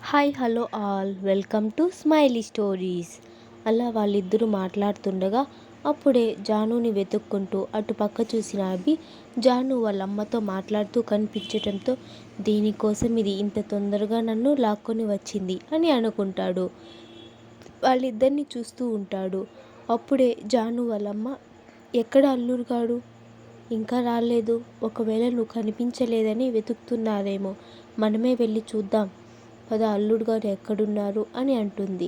Hi hello all welcome to smiley stories. అలా వాళ్ళిద్దరూ మాట్లాడుతుండగా అప్పుడే జానుని వెతుక్కుంటూ అటుపక్క చూసిన అభి జాను వాళ్ళ అమ్మతో మాట్లాడుతూ కనిపించటంతో దీనికోసం ఇది ఇంత తొందరగా నన్ను లాక్కొని వచ్చింది అని అనుకుంటాడు. వాళ్ళిద్దరిని చూస్తూ ఉంటాడు. అప్పుడే జాను వాళ్ళమ్మ, ఎక్కడ అల్లుడుగాడు ఇంకా రాలేదు, ఒకవేళ నువ్వు కనిపించలేదని వెతుకుతున్నారేమో, మనమే వెళ్ళి చూద్దాం పద, అల్లుడు గారు ఎక్కడున్నారు అని అంటుంది.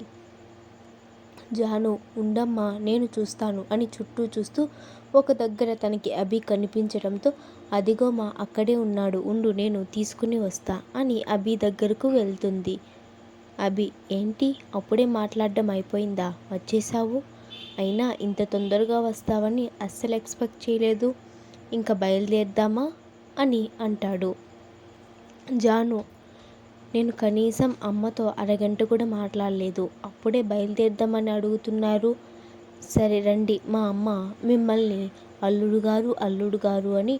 జాను, ఉండమ్మా నేను చూస్తాను అని చుట్టూ చూస్తూ ఒక దగ్గర తనకి అభి కనిపించడంతో, అదిగో మా అక్కడే ఉన్నాడు, ఉండు నేను తీసుకుని వస్తా అని అభి దగ్గరకు వెళ్తుంది. అభి, ఏంటి అప్పుడే మాట్లాడడం అయిపోయిందా, వచ్చేసావు? అయినా ఇంత తొందరగా వస్తావని అస్సలు ఎక్స్పెక్ట్ చేయలేదు, ఇంకా బయలుదేరదామా అని అంటాడు. జాను, నేను కనీసం అమ్మతో అరగంట కూడా మాట్లాడలేదు, అప్పుడే బయలుదేరదామని అడుగుతున్నారు. సరే రండి, మా అమ్మ మిమ్మల్ని అల్లుడు గారు అని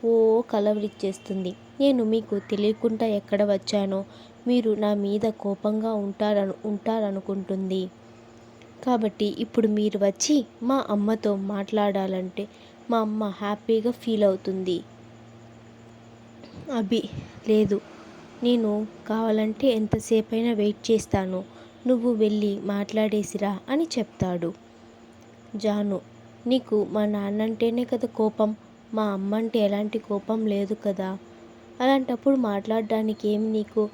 ఓ కలవరిచ్చేస్తుంది. నేను మీకు తెలియకుండా ఎక్కడ వచ్చానో మీరు నా మీద కోపంగా ఉంటారనుకుంటుంది. కాబట్టి ఇప్పుడు మీరు వచ్చి మా అమ్మతో మాట్లాడాలంటే మా అమ్మ హ్యాపీగా ఫీల్ అవుతుంది. అభి, లేదు, నేను కావాలంటే ఎంతసేపైనా వెయిట్ చేస్తాను, నువ్వు వెళ్ళి మాట్లాడేసిరా అని చెప్తాడు. జాను, నీకు మా నాన్నంటేనే కదా కోపం, మా అమ్మ అంటే ఎలాంటి కోపం లేదు కదా, అలాంటప్పుడు మాట్లాడడానికి ఏమి నీకు,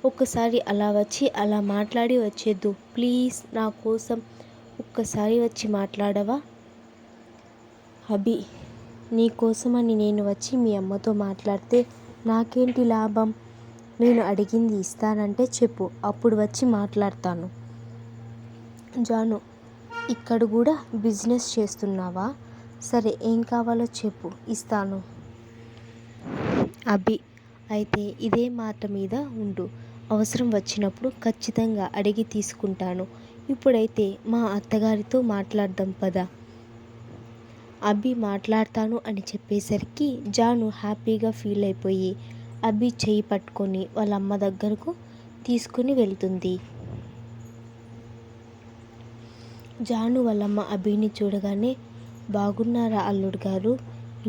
ఒక్కసారి అలా వచ్చి అలా మాట్లాడి వచ్చేద్దు ప్లీజ్, నా కోసం ఒక్కసారి వచ్చి మాట్లాడవా? అభి, నీకోసమని నేను వచ్చి మీ అమ్మతో మాట్లాడితే నాకేంటి లాభం, నేను అడిగింది ఇస్తానంటే చెప్పు, అప్పుడు వచ్చి మాట్లాడతాను. జాను, ఇక్కడ కూడా బిజినెస్ చేస్తున్నావా? సరే ఏం కావాలో చెప్పు, ఇస్తాను. అభి, అయితే ఇదే మాట మీద ఉండు, అవసరం వచ్చినప్పుడు ఖచ్చితంగా అడిగి తీసుకుంటాను, ఇప్పుడైతే మా అత్తగారితో మాట్లాడదాం పద. అభి మాట్లాడతాను అని చెప్పేసరికి జాను హ్యాపీగా ఫీల్ అయిపోయి అభి చేయి పట్టుకొని వాళ్ళ అమ్మ దగ్గరకు తీసుకుని వెళ్తుంది. జాను వాళ్ళమ్మ అభిని చూడగానే, బాగున్నారా అల్లుడు గారు,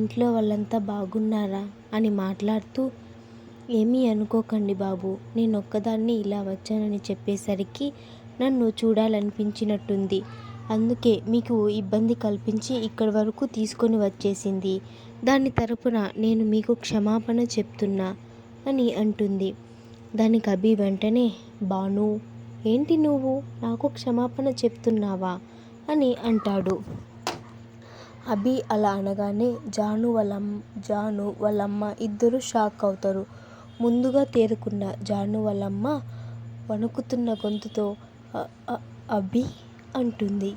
ఇంట్లో వాళ్ళంతా బాగున్నారా అని మాట్లాడుతూ, ఏమీ అనుకోకండి బాబు, నేను ఒక్కదాన్ని ఇలా వచ్చానని చెప్పేసరికి నన్ను చూడాలనిపించినట్టుంది, అందుకే మీకు ఇబ్బంది కల్పించి ఇక్కడి వరకు తీసుకొని వచ్చేసింది, దాని తరపున నేను మీకు క్షమాపణ చెప్తున్నా అని అంటుంది. దానికి అభి వెంటనే, బాను ఏంటి నువ్వు నాకు క్షమాపణ చెప్తున్నావా అని అంటాడు. అభి అలా అనగానే జాను వాళ్ళమ్మ ఇద్దరు షాక్ అవుతారు. ముందుగా తేరుకున్న జాను వాళ్ళమ్మ వణుకుతున్న గొంతుతో అభి అంటుంది.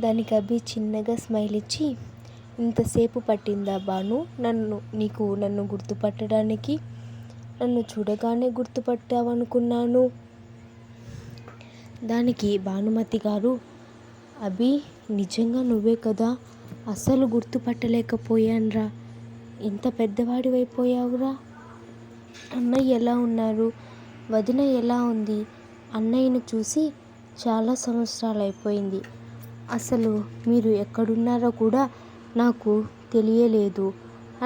దానికి అభి చిన్నగా స్మైల్ ఇచ్చి, ఇంతసేపు పట్టిందా బాను నన్ను గుర్తుపట్టడానికి, నన్ను చూడగానే గుర్తుపట్టావనుకున్నాను. దానికి భానుమతి గారు, అభి నిజంగా నువ్వే కదా, అస్సలు గుర్తుపట్టలేకపోయాన్రా, ఎంత పెద్దవాడివైపోయావురా, అన్నయ్య ఎలా ఉన్నారు, వదిన ఎలా ఉంది, అన్నయ్యను చూసి చాలా సంవత్సరాలు అయిపోయింది, అసలు మీరు ఎక్కడున్నారో కూడా నాకు తెలియలేదు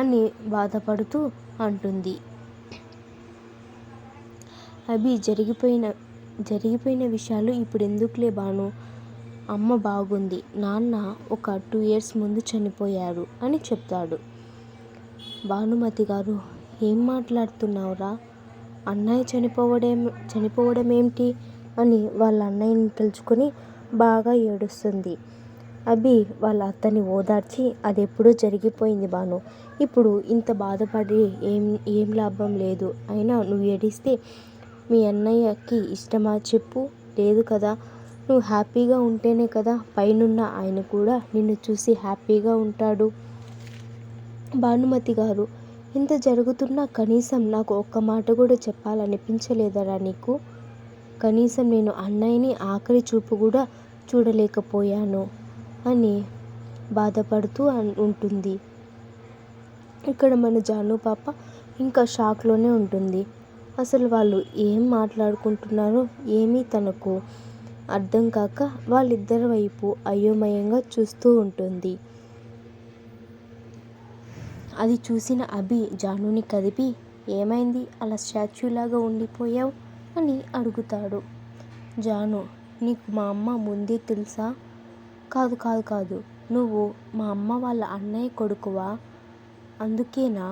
అని బాధపడుతూ అంటుంది. అభి, జరిగిపోయిన విషయాలు ఇప్పుడు ఎందుకులే బాను, అమ్మ బాగుంది, నాన్న ఒక 2 years ముందు చనిపోయారు అని చెప్తాడు. భానుమతి గారు, ఏం మాట్లాడుతున్నావురా, అన్నయ్య చనిపోవడం ఏమిటి అని వాళ్ళ అన్నయ్యని తెలుసుకొని బాగా ఏడుస్తుంది. అభి వాళ్ళ అత్తని ఓదార్చి, అదెప్పుడో జరిగిపోయింది బాను, ఇప్పుడు ఇంత బాధపడి ఏం లాభం లేదు, అయినా నువ్వు ఏడిస్తే మీ అన్నయ్యకి ఇష్టమా చెప్పు, లేదు కదా, నువ్వు హ్యాపీగా ఉంటేనే కదా పైనున్న ఆయన కూడా నిన్ను చూసి హ్యాపీగా ఉంటాడు. భానుమతి గారు, ఇంత జరుగుతున్నా కనీసం నాకు ఒక్క మాట కూడా చెప్పాలనిపించలేదరా నీకు, కనీసం నేను అన్నయ్యని ఆఖరి చూపు కూడా చూడలేకపోయాను అని బాధపడుతూ ఉంటుంది. ఇక్కడ మన జాను పాప ఇంకా షాక్లోనే ఉంటుంది. అసలు వాళ్ళు ఏం మాట్లాడుకుంటున్నారో ఏమీ తనకు అర్థం కాక వాళ్ళిద్దరి వైపు అయోమయంగా చూస్తూ ఉంటుంది. అది చూసిన అభి జానుని కదిపి, ఏమైంది అలా స్టాచ్యూలాగా ఉండిపోయావు అని అడుగుతాడు. జాను, నీకు మా అమ్మ ముందే తెలుసా? కాదు కాదు కాదు, నువ్వు మా అమ్మ వాళ్ళ అన్నయ్య కొడుకువా? అందుకేనా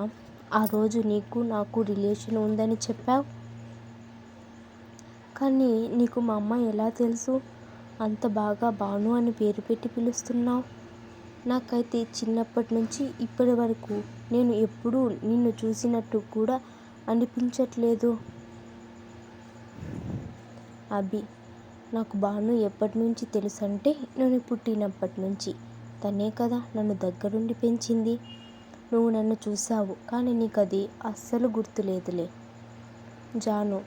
ఆ రోజు నీకు నాకు రిలేషన్ ఉందని చెప్పావు? కానీ నీకు మా అమ్మ ఎలా తెలుసు? అంత బాగా భాను అని పేరు పెట్టి పిలుస్తున్నావు. నాకైతే చిన్నప్పటి నుంచి ఇప్పటి వరకు నేను ఎప్పుడూ నిన్ను చూసినట్టు కూడా అనిపించట్లేదు. అభి, నాకు భాను ఎప్పటి నుంచి తెలుసంటే నేను పుట్టినప్పటి నుంచి. తనే కదా నన్ను దగ్గరుండి పెంచింది. నువ్వు నన్ను చూసావు కానీ నీకు అది అస్సలు గుర్తులేదులే. జాను,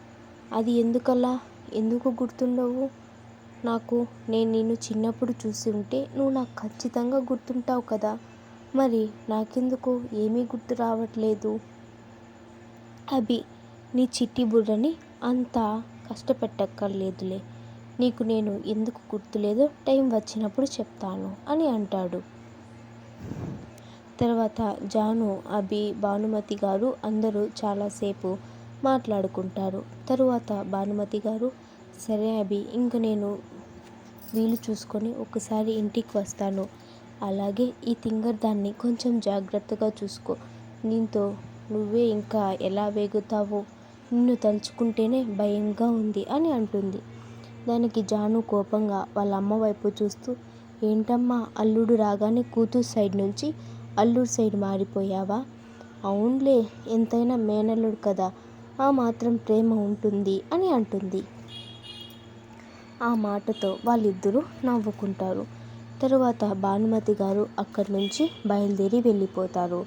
అది ఎందుకలా? ఎందుకు గుర్తుండవు? నేను నిన్ను చిన్నప్పుడు చూసి ఉంటే నువ్వు నాకు ఖచ్చితంగా గుర్తుంటావు కదా. మరి నాకెందుకు ఏమీ గుర్తు రావట్లేదు? అభి, నీ చిట్టి బుర్రని అంతా కష్టపెట్టక్కర్లేదులే. నీకు నేను ఎందుకు గుర్తులేదో టైం వచ్చినప్పుడు చెప్తాను అని అంటాడు. తర్వాత జాను, అభి, భానుమతి గారు అందరూ చాలాసేపు మాట్లాడుకుంటారు. తరువాత భానుమతి గారు, సరే అభి, ఇంక నేను వీలు చూసుకొని ఒకసారి ఇంటికి వస్తాను. అలాగే ఈ తింగర్ దాన్ని కొంచెం జాగ్రత్తగా చూసుకో. దీంతో నువ్వే ఇంకా ఎలా వేగుతావో నిన్ను తలుచుకుంటేనే భయంగా ఉంది అని అంటుంది. దానికి జాను కోపంగా వాళ్ళ అమ్మ వైపు చూస్తూ, ఏంటమ్మా అల్లుడు రాగానే కూతురు సైడ్ నుంచి అల్లుడు సైడ్ మారిపోయావా? అవునులే, ఎంతైనా మేనల్లుడు కదా, ఆ మాత్రం ప్రేమ ఉంటుంది అని అంటుంది. ఆ మాటతో వాళ్ళిద్దరూ నవ్వుకుంటారు. తరువాత భానుమతి గారు అక్కడి నుంచి బయలుదేరి వెళ్ళిపోతారు.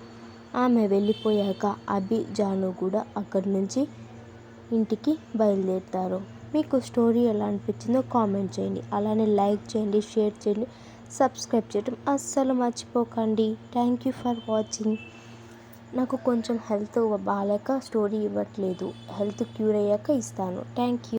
ఆమె వెళ్ళిపోయాక అభి, జాను కూడా అక్కడి నుంచి ఇంటికి బయలుదేరుతారు. మీకు స్టోరీ ఎలా అనిపించిందో కామెంట్ చేయండి. అలానే లైక్ చేయండి, షేర్ చేయండి, సబ్స్క్రైబ్ చేయడం అస్సలు మర్చిపోకండి. Thank you for watching. నాకు కొంచెం హెల్త్ బాగాలేక స్టోరీ ఇవ్వట్లేదు. హెల్త్ క్యూర్ అయ్యాక ఇస్తాను. Thank you.